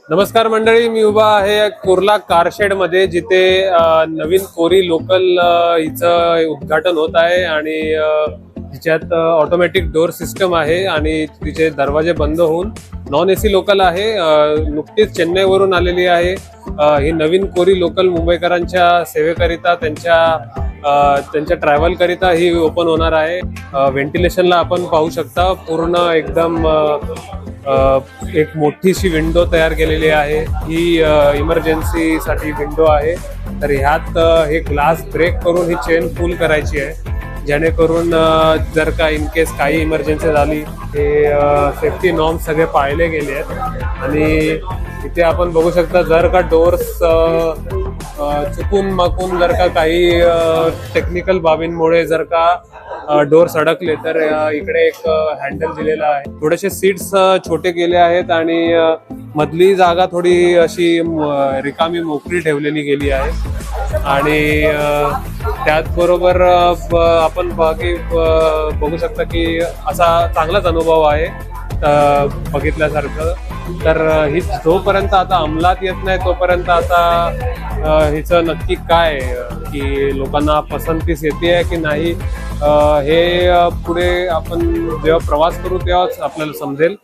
नमस्कार मंडळी, मी उभा आहे कुर्ला कारशेड मध्ये, जिथे नवीन कोरी लोकल हिचं उद्घाटन होत आहे आणि तिच्यात ऑटोमॅटिक डोर सिस्टम आहे आणि तिचे दरवाजे बंद होऊन नॉन एसी लोकल आहे. नुकतीच चेन्नईवरून आलेली आहे. ही नवीन कोरी लोकल मुंबईकरांच्या सेवेकरिता, त्यांच्या ट्रॅव्हल करिता ही ओपन होणार आहे. व्हेंटिलेशनला आपण पाहू शकता, पूर्ण एकदम एक मोठीशी विंडो तयार केलेली आहे. ही इमर्जन्सी साठी विंडो आहे. तर ह्यात हे ग्लास ब्रेक करून ही चेन पुल करायची आहे, जेणेकरून जर का इन केस काही इमर्जन्सी झाली, हे सेफ्टी नॉर्म्स सगळे पाळले गेले आहेत. आणि इथे आपण बघू शकता, जर का डोर्स चुकून माकून जर का काही टेक्निकल बाबींमुळे जर का डोर अडकले, तर इकडे एक हँडल दिलेला आहे. थोडेसे सीट्स छोटे केले आहेत आणि मधली जागा थोडी अशी रिकामी मोकळी ठेवलेली गेली आहे. आणि त्याचबरोबर आपण बघू शकता की असा चांगलाच अनुभव आहे बघितल्यासारखं. तर ही जोपर्यंत आता अंमलात येत नाही, तोपर्यंत आता हिचं नक्की काय की लोकांना पसंतीस येते की नाही, हे पुढे आपण जेव्हा प्रवास करू तेव्हाच आपल्याला समजेल.